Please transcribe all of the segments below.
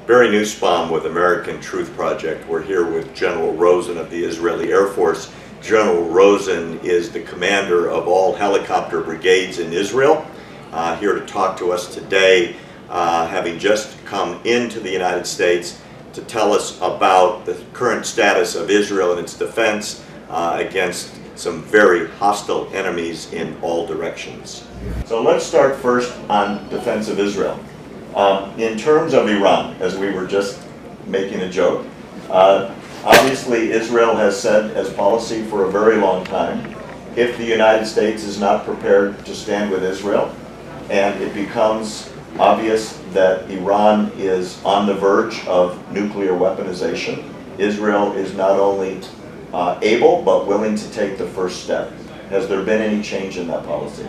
Barry Nussbaum with American Truth Project. We're here with General Rosen of the Israeli Air Force. General Rosen is the commander of all helicopter brigades in Israel, here to talk to us today, having just come into the United States to tell us about the current status of Israel and its defense against some very hostile enemies in all directions. So let's start first on defense of Israel. In terms of Iran, as we were just making a joke, obviously Israel has said as policy for a very long time, if the United States is not prepared to stand with Israel, and it becomes obvious that Iran is on the verge of nuclear weaponization, Israel is not only able but willing to take the first step. Has there been any change in that policy?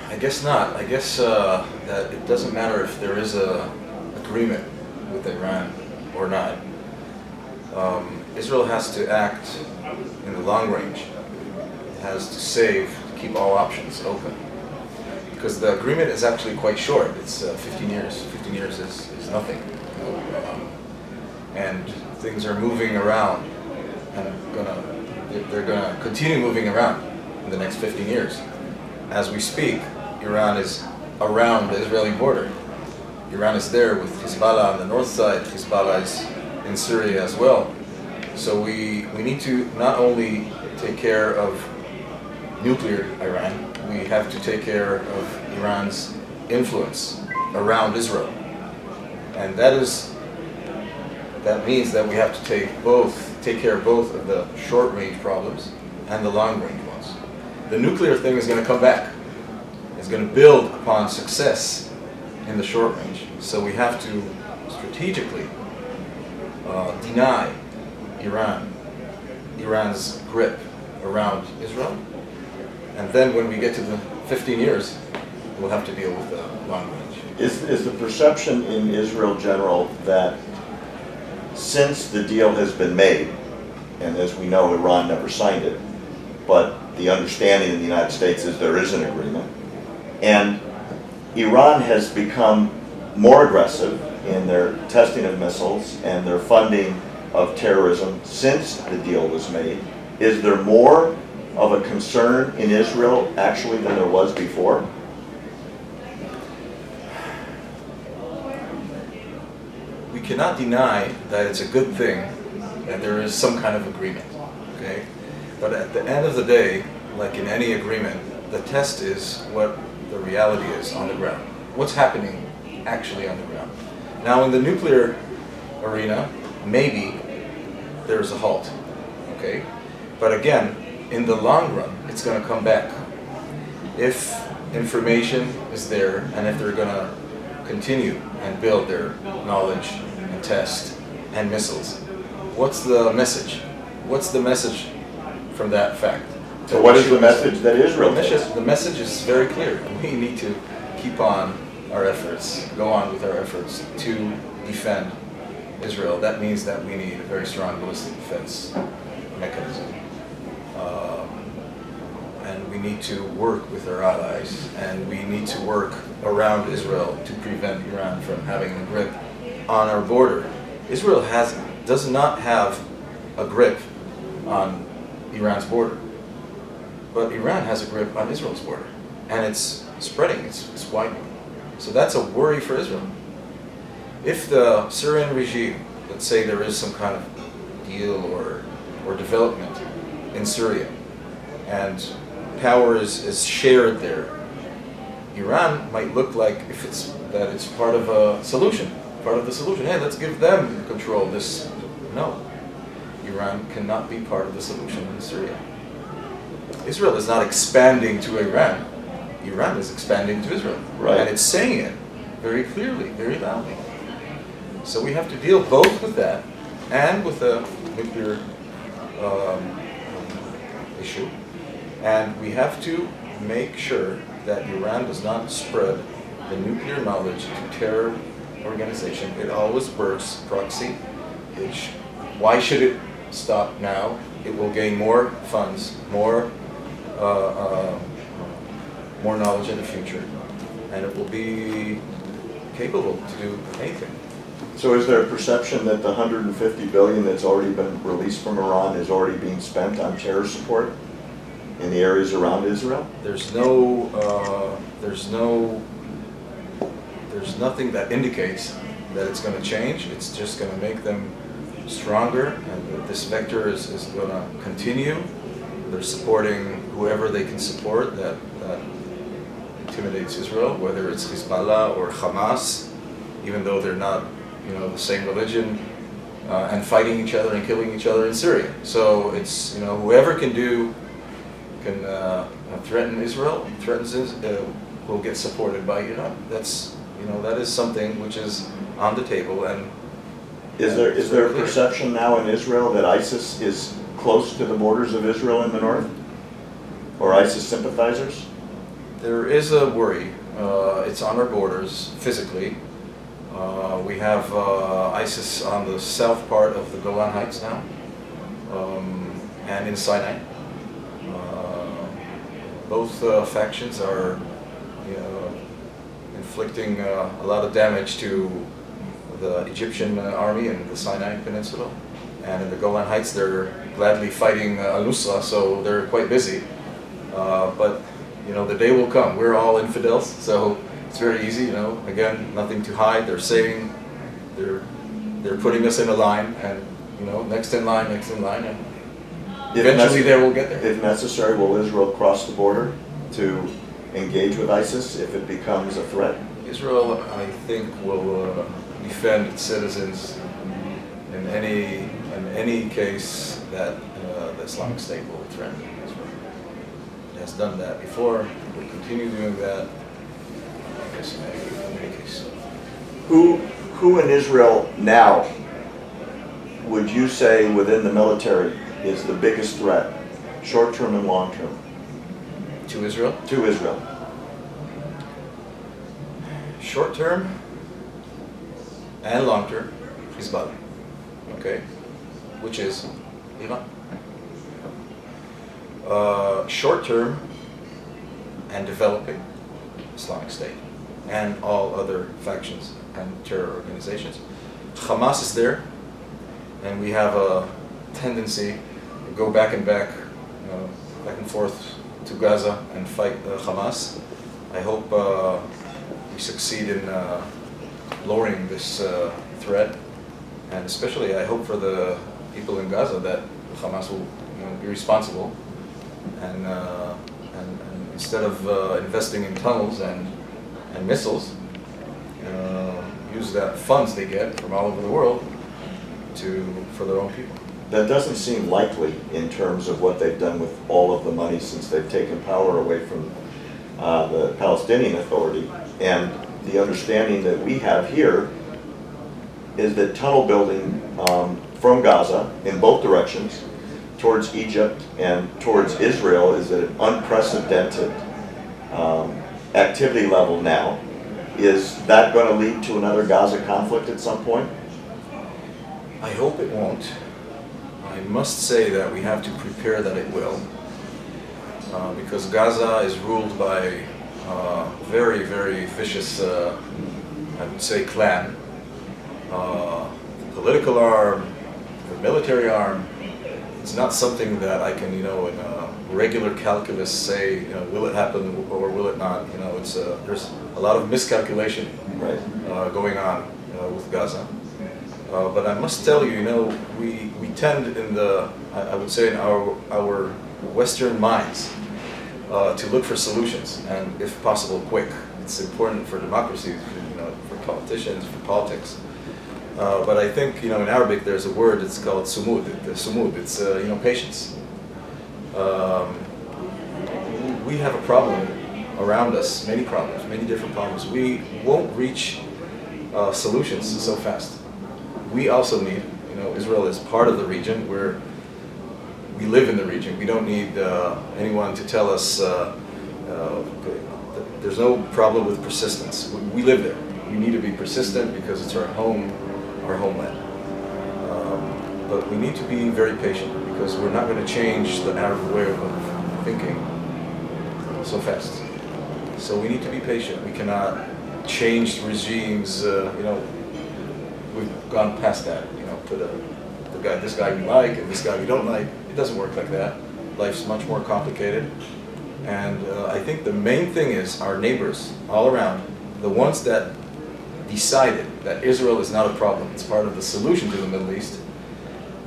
I guess not. I guess that it doesn't matter if there is a agreement with Iran or not. Israel has to act in the long range. It has to save, to keep all options open. Because the agreement is actually quite short. It's 15 years. 15 years is nothing. And things are moving around, and they're gonna continue moving around in the next 15 years. As we speak, Iran is around the Israeli border. Iran is there with Hezbollah on the north side. Hezbollah is in Syria as well. So we need to not only take care of nuclear Iran, we have to take care of Iran's influence around Israel. And that means that we have to take care of both of the short-range problems and the long-range ones. The nuclear thing is going to come back. It's going to build upon success in the short range. So we have to strategically deny Iran's grip around Israel. And then when we get to the 15 years, we'll have to deal with the long range. Is the perception in Israel, General, that since the deal has been made, and as we know, Iran never signed it, but the understanding in the United States is there is an agreement, and Iran has become more aggressive in their testing of missiles and their funding of terrorism since the deal was made, is there more of a concern in Israel actually than there was before? We cannot deny that it's a good thing that there is some kind of agreement, okay? But at the end of the day, like in any agreement, the test is what the reality is on the ground. What's happening actually on the ground. Now in the nuclear arena, maybe there's a halt, okay? But again, in the long run, it's going to come back. If information is there, and if they're going to continue and build their knowledge and test and missiles, what's the message? What's the message from that fact? So what is the message that Israel takes? The message is very clear. We need to keep on our efforts, go on with our efforts to defend Israel. That means that we need a very strong ballistic defense mechanism. And we need to work with our allies, and we need to work around Israel to prevent Iran from having a grip on our border. Israel does not have a grip on Iran's border, but Iran has a grip on Israel's border, and it's spreading, it's widening. So that's a worry for Israel. If the Syrian regime, let's say there is some kind of deal or development in Syria, and power is shared there, Iran might look like if it's part of a solution, part of the solution. Hey, let's give them control. No, Iran cannot be part of the solution in Syria. Israel is not expanding to Iran. Iran is expanding to Israel. Right. And it's saying it very clearly, very loudly. So we have to deal both with that and with the nuclear issue. And we have to make sure that Iran does not spread the nuclear knowledge to terror organization. It always works proxy. Why should it stop now? It will gain more funds, more knowledge in the future, and it will be capable to do anything. So is there a perception that the 150 billion that's already been released from Iran is already being spent on terror support in the areas around Israel? There's nothing that indicates that it's going to change. It's just going to make them stronger, and that this vector is going to continue. They're supporting whoever they can support that intimidates Israel, whether it's Hezbollah or Hamas, even though they're not, the same religion, and fighting each other and killing each other in Syria. So it's, whoever can threaten Israel, will get supported by Iran. That's, that is something which is on the table. And is there a perception now in Israel that ISIS is close to the borders of Israel in the north, or ISIS sympathizers? There is a worry. It's on our borders physically. We have ISIS on the south part of the Golan Heights now, and in Sinai. Both factions are, inflicting a lot of damage to the Egyptian army in the Sinai Peninsula, and in the Golan Heights they're gladly fighting al-Nusra, so they're quite busy. But the day will come. We're all infidels, so it's very easy. Again, nothing to hide. They're saying they're putting us in a line, and next in line, and eventually they will get there. If necessary, will Israel cross the border to engage with ISIS if it becomes a threat? Israel, I think, will defend its citizens in any case that the Islamic State will threaten Israel. It has done that before. It will continue doing that. I guess in any case. Who in Israel now would you say within the military is the biggest threat, short-term and long-term? To Israel? To Israel. Short-term and long-term, Hezbollah. Okay? Which is Iran. Short-term and developing, Islamic State and all other factions and terror organizations. Hamas is there, and we have a tendency to go back and forth to Gaza and fight Hamas. I hope we succeed in lowering this threat, and especially I hope for the people in Gaza that Hamas will be responsible, and instead of investing in tunnels and missiles, use that funds they get from all over the world for their own people. That doesn't seem likely in terms of what they've done with all of the money since they've taken power away from the Palestinian Authority. And the understanding that we have here is that tunnel building from Gaza in both directions towards Egypt and towards Israel is at an unprecedented activity level now. Is that going to lead to another Gaza conflict at some point? I hope it won't. I must say that we have to prepare that it will, because Gaza is ruled by a very, very vicious, I would say, clan. The political arm, the military arm. It's not something that I can, in a regular calculus say, will it happen or will it not? There's a lot of miscalculation going on with Gaza. But I must tell you, we tend I would say in our Western minds to look for solutions, and if possible, quick. It's important for democracies, for politicians, for politics. But I think, in Arabic there's a word, it's called sumud. It's, patience. We have a problem around us, many problems, many different problems. We won't reach solutions so fast. We also need, Israel is part of the region where we live in the region. We don't need anyone to tell us there's no problem with persistence. We live there. We need to be persistent because it's our home, our homeland. But we need to be very patient because we're not going to change the Arab way of thinking so fast. So we need to be patient. We cannot changed regimes, we've gone past that. Put this guy we like and this guy we don't like. It doesn't work like that. Life's much more complicated. And I think the main thing is our neighbors all around, the ones that decided that Israel is not a problem, it's part of the solution to the Middle East,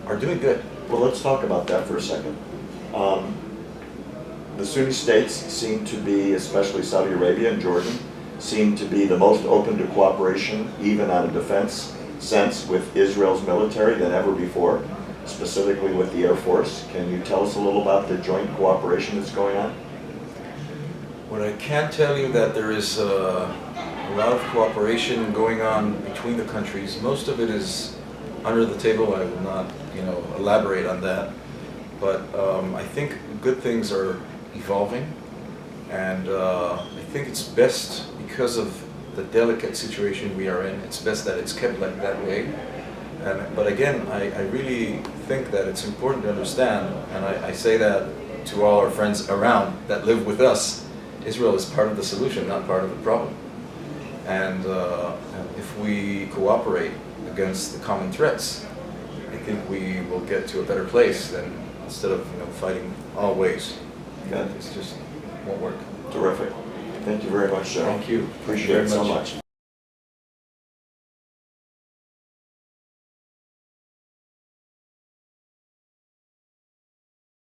are doing good. Well, let's talk about that for a second. The Sunni states seem to be, especially Saudi Arabia and Jordan, seem to be the most open to cooperation, even on a defense sense, with Israel's military than ever before, specifically with the Air Force. Can you tell us a little about the joint cooperation that's going on? What I can tell you that there is a lot of cooperation going on between the countries. Most of it is under the table. I will not, elaborate on that. But I think good things are evolving, and I think it's best, because of the delicate situation we are in, it's best that it's kept like that way. But again, I really think that it's important to understand, and I say that to all our friends around that live with us, Israel is part of the solution, not part of the problem. And if we cooperate against the common threats, I think we will get to a better place than instead of fighting all ways. It just won't work. Terrific. Thank you very much, sir. Thank you. Appreciate it so much.